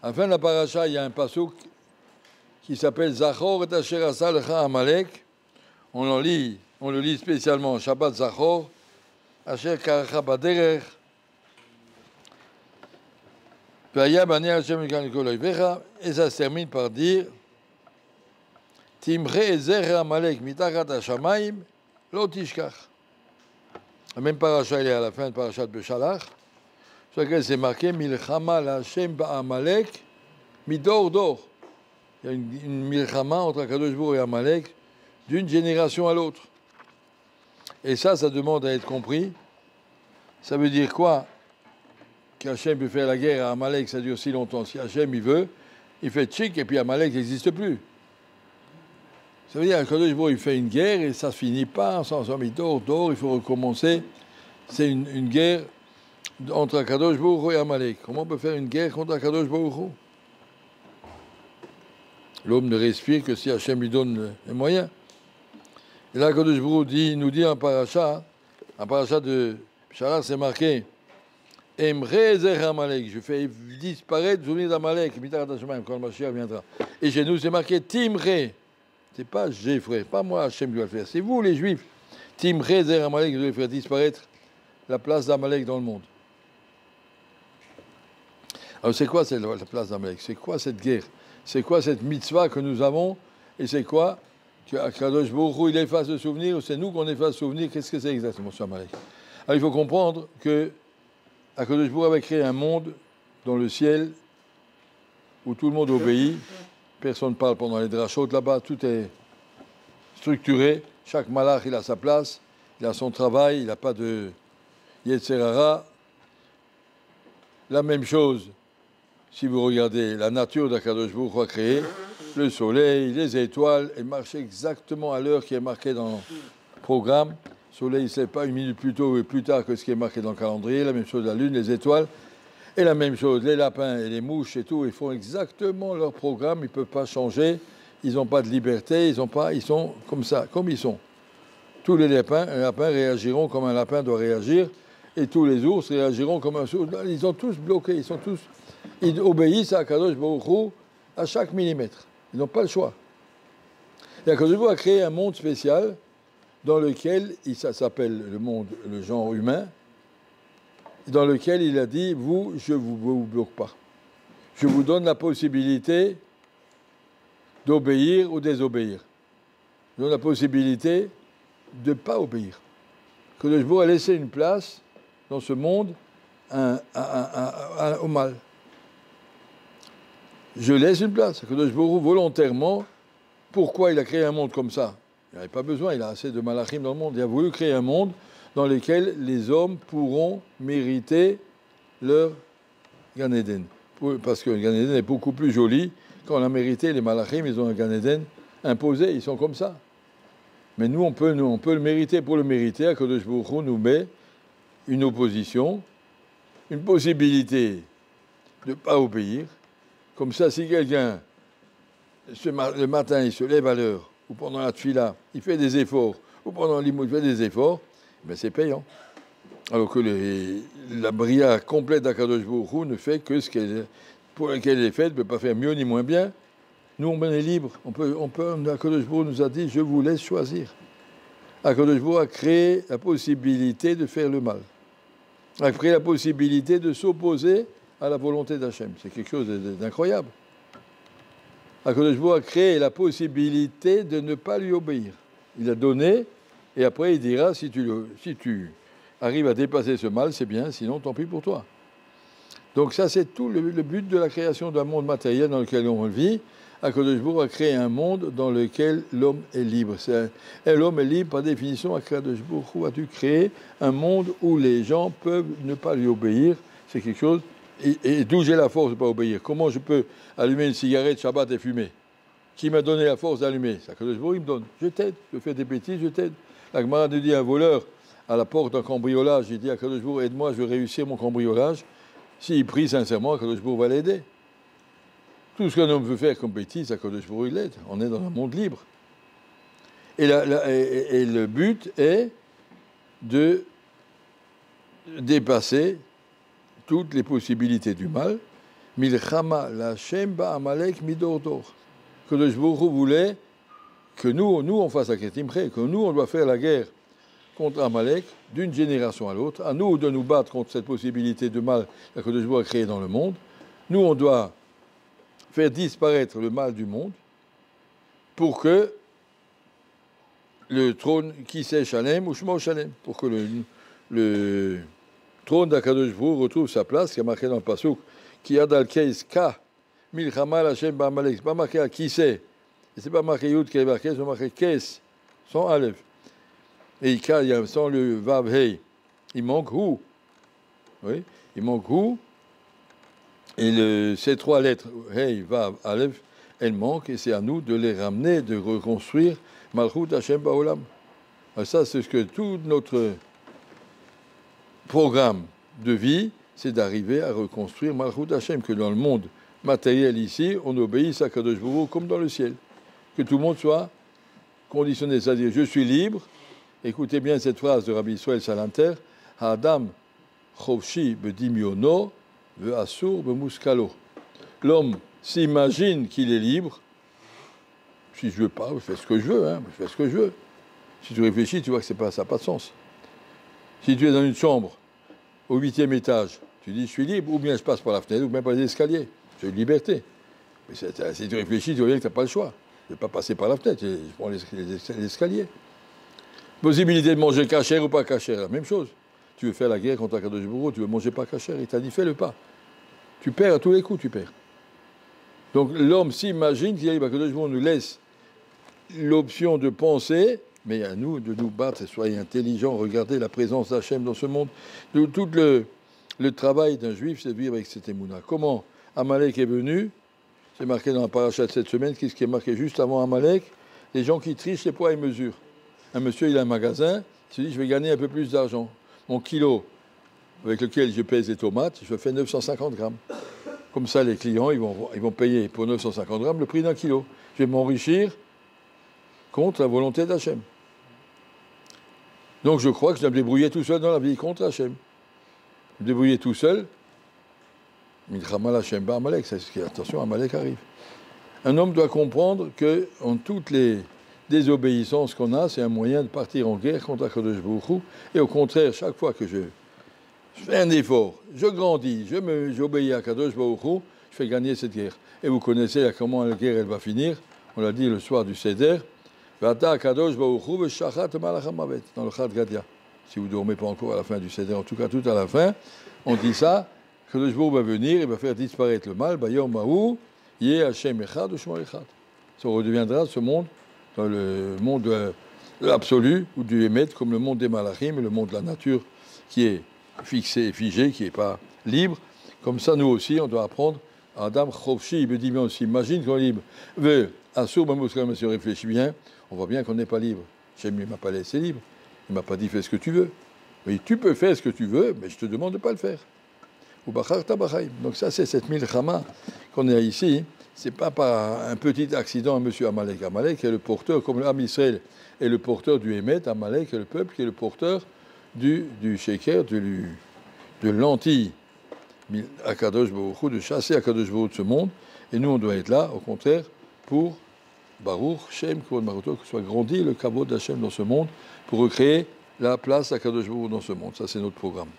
À la fin de la paracha, il y a un passouk qui s'appelle Zachor et Asher asa lecha Amalek. On le lit spécialement Shabbat Zachor, Asher karacha baderech, Vaya bani Hashem mikol kol oivecha, et ça se termine par dire Timche et zer Amalek mitachat hashamayim lo tishkach. La même paracha, elle est à la fin de parachat Beshalach, sur laquelle c'est marqué Milchama la Hashem ba'Amalek midor dor. Il y a une milchama entre Akadosh Baruch Hu et Amalek d'une génération à l'autre. Et ça demande à être compris. Ça veut dire quoi? Qu'Hachem peut faire la guerre à Amalek, ça dure si longtemps. Si Hachem il veut, il fait tchik et puis Amalek n'existe plus. Ça veut dire qu'Akadosh Baruch Hu il fait une guerre et ça ne se finit pas, sans midor dor, il faut recommencer. C'est une guerre entre Akadosh Baruch Hu et Amalek. Comment on peut faire une guerre contre Akadosh Baruch Hu? L'homme ne respire que si Hachem lui donne les moyens. Et là, Akadosh Baruch Hu nous dit en paracha de Shalach, c'est marqué Emre zer Amalek, je fais disparaître le souvenir d'Amalek, quand le Mashiach viendra. Et chez nous, c'est marqué Timre. C'est pas j'ai, frère, pas moi Hachem qui va le faire, c'est vous les Juifs. Timre zer Amalek, vous devez faire disparaître la place d'Amalek dans le monde. Alors c'est quoi la place d'Amalek? C'est quoi cette guerre? C'est quoi cette mitzvah que nous avons? Et c'est quoi qu'Akadosh Baruch Hu il efface le souvenir, ou c'est nous qu'on efface le souvenir? Qu'est-ce que c'est exactement ce Amalek? Alors il faut comprendre que Akadosh Baruch Hu avait créé un monde dans le ciel où tout le monde obéit. Personne ne parle pendant les drachot là-bas, tout est structuré. Chaque malach il a sa place, il a son travail, il n'a pas de Yetzerara. La même chose. Si vous regardez la nature d'Akadosh Baruch Hu a créé, le soleil, les étoiles, elles marchent exactement à l'heure qui est marquée dans le programme. Le soleil ne se lève pas une minute plus tôt et plus tard que ce qui est marqué dans le calendrier. La même chose la lune, les étoiles. Et la même chose, les lapins et les mouches et tout, ils font exactement leur programme. Ils ne peuvent pas changer. Ils n'ont pas de liberté. Ils sont comme ça, comme ils sont. Tous les lapins réagiront comme un lapin doit réagir. Et tous les ours réagiront comme un ours. Ils sont tous bloqués. Ils obéissent à Akadosh Baruch Hu à chaque millimètre. Ils n'ont pas le choix. Et Akadosh Baruch Hu a créé un monde spécial dans lequel, ça s'appelle le monde, le genre humain, dans lequel il a dit, vous, je ne vous bloque pas. Je vous donne la possibilité d'obéir ou désobéir. Je donne la possibilité de ne pas obéir. Akadosh Baruch Hu a laissé une place dans ce monde au mal. Je laisse une place. Akadosh Baruch Hu, volontairement, pourquoi il a créé un monde comme ça? Il n'avait pas besoin, il a assez de malachim dans le monde. Il a voulu créer un monde dans lequel les hommes pourront mériter leur Gan Eden. Parce que le Gan Eden est beaucoup plus joli. Quand on a mérité, les malachim, ils ont un Gan Eden imposé, ils sont comme ça. Mais nous, on peut le mériter. Pour le mériter, Akadosh Baruch Hu nous met une opposition, une possibilité de ne pas obéir. Comme ça, si quelqu'un, le matin, il se lève à l'heure, ou pendant la tfila, il fait des efforts, ou pendant l'imout, il fait des efforts, ben c'est payant. Alors que la bria complète d'Akadosh Baruch Hu ne fait que pour laquelle elle est faite, ne peut pas faire mieux ni moins bien. Nous, on est libre. Akadosh Baruch Hu nous a dit, je vous laisse choisir. Akadosh Baruch Hu a créé la possibilité de faire le mal. A créé la possibilité de s'opposer à la volonté d'Hachem. C'est quelque chose d'incroyable. Akadosh Baruch Hu a créé la possibilité de ne pas lui obéir. Il a donné, et après il dira, si tu arrives à dépasser ce mal, c'est bien, sinon tant pis pour toi. Donc ça, c'est tout le but de la création d'un monde matériel dans lequel on vit. Akadosh Baruch Hu a créé un monde dans lequel l'homme est libre. Et l'homme est libre, par définition. Akadosh Baruch Hu a dû créer un monde où les gens peuvent ne pas lui obéir. C'est quelque chose... Et d'où j'ai la force de ne pas obéir? Comment je peux allumer une cigarette Shabbat et fumer? Qui m'a donné la force d'allumer? C'est Akadosh Baruch Hu, il me donne. Je t'aide. Je fais des bêtises, je t'aide. La Gemara nous dit un voleur à la porte d'un cambriolage, il dit à Akadosh Baruch Hu, aide-moi, je vais réussir mon cambriolage. S'il prie sincèrement, Akadosh Baruch Hu va l'aider. Tout ce qu'un homme veut faire comme bêtise, Akadosh Baruch Hu l'aide. On est dans un monde libre. Et le but est de dépasser toutes les possibilités du mal Milchama l'Hashem ba'amalek midordor. Que le Jbourou voulait que nous, on fasse la Ketimche, que nous, on doit faire la guerre contre Amalek d'une génération à l'autre. À nous de nous battre contre cette possibilité de mal que le Jbourou a créé dans le monde. Nous, on doit faire disparaître le mal du monde pour que le trône qui c'est Shalem ou Shmo Shalem, pour que le trône d'Akadosh Baruch Hu retrouve sa place, qui est marqué dans le Pasuk, qui a dans le case Ka, Milchama Hashem Ba'amalek. C'est pas marqué à qui c'est, et c'est pas marqué Yud qui est marqué, c'est marqué Kes, sans Aleph. Et Ka, il y a sans le Vav Hei, il manque Hu. Oui, il manque Hu. Et ces trois lettres, Hei, Vav, Aleph, elles manquent, et c'est à nous de les ramener, de reconstruire Malchut Hashem Ba'olam. Ça, c'est ce que tout notre programme de vie, c'est d'arriver à reconstruire Malchut Hashem, que dans le monde matériel ici, on obéisse à Kadosh Baruch Hu comme dans le ciel. Que tout le monde soit conditionné, c'est-à-dire je suis libre. Écoutez bien cette phrase de Rabbi Israël Salanter, Ha'adam chovshi bedimyono ve'asur bemuskalo. L'homme s'imagine qu'il est libre. Si je veux pas, je fais ce que je veux, je fais ce que je veux. Si tu réfléchis, tu vois que ça n'a pas de sens. Si tu es dans une chambre, au 8e étage, tu dis je suis libre, ou bien je passe par la fenêtre, ou bien par les escaliers. J'ai une liberté. Mais si tu réfléchis, tu vois bien que tu n'as pas le choix. Je ne vais pas passer par la fenêtre, je prends les escaliers. Possibilité de manger cachère ou pas cachère, la même chose. Tu veux faire la guerre contre Akadosh Baruch Hu, tu veux manger pas cachère, il t'a dit fais-le pas. Tu perds à tous les coups, tu perds. Donc l'homme s'imagine qu'il y a Akadosh Baruch Hu nous laisse l'option de penser, mais à nous de nous battre, soyez intelligents, regardez la présence d'Hachem dans ce monde. Tout le travail d'un juif, c'est de vivre avec cette émouna. Comment Amalek est venu, c'est marqué dans la paracha de cette semaine, qu'est-ce qui est marqué juste avant Amalek? Les gens qui trichent les poids et mesures. Un monsieur, il a un magasin, il se dit, je vais gagner un peu plus d'argent. Mon kilo avec lequel je pèse les tomates, je fais 950 grammes. Comme ça, les clients, ils vont payer pour 950 grammes le prix d'un kilo. Je vais m'enrichir contre la volonté d'Hachem. Donc je crois que je dois me débrouiller tout seul dans la vie contre Hachem. Me débrouiller tout seul. Milchama l'Hashem ba'amalek, attention, Amalek arrive. Un homme doit comprendre que en toutes les désobéissances qu'on a, c'est un moyen de partir en guerre contre Akadosh Baruch Hu. Et au contraire, chaque fois que je fais un effort, je grandis, j'obéis à Akadosh Baruch Hu, je fais gagner cette guerre. Et vous connaissez comment la guerre elle va finir. On l'a dit le soir du Seder. Vata Akadosh Baruch Hu v'shachat malacham mavet, dans le Chad Gadia. Si vous ne dormez pas encore à la fin du Seder, en tout cas tout à la fin, on dit ça. Akadosh Baruch Hu va venir, il va faire disparaître le mal. Bayom Mahou, Yeh Hashem Echad ou Shmo Echad. Ça redeviendra ce monde, dans le monde de l'absolu, ou du Hémet, comme le monde des Malachim, le monde de la nature, qui est fixé, figé, qui n'est pas libre. Comme ça, nous aussi, on doit apprendre. Adam Chovshi, il me dit bien aussi, imagine qu'on est libre. Assur, même si on réfléchit bien, on voit bien qu'on n'est pas libre. Hachem ne m'a pas laissé libre. Il ne m'a pas dit fais ce que tu veux. Oui, tu peux faire ce que tu veux, mais je te demande de ne pas le faire. Donc ça, c'est cette milchama qu'on a ici. Ce n'est pas par un petit accident à M. Amalek. Amalek est le porteur, comme l'âme Israël est le porteur du Hémet, Amalek est le peuple qui est le porteur du Sheker, de l'anti Akadosh Baruch Hu, de chasser Akadosh Baruch Hu de ce monde. Et nous, on doit être là, au contraire, pour Baruch, Shem, que soit grandi le kavod d'Hachem dans ce monde, pour recréer la place d'Akadosh Baruch Hu dans ce monde. Ça, c'est notre programme.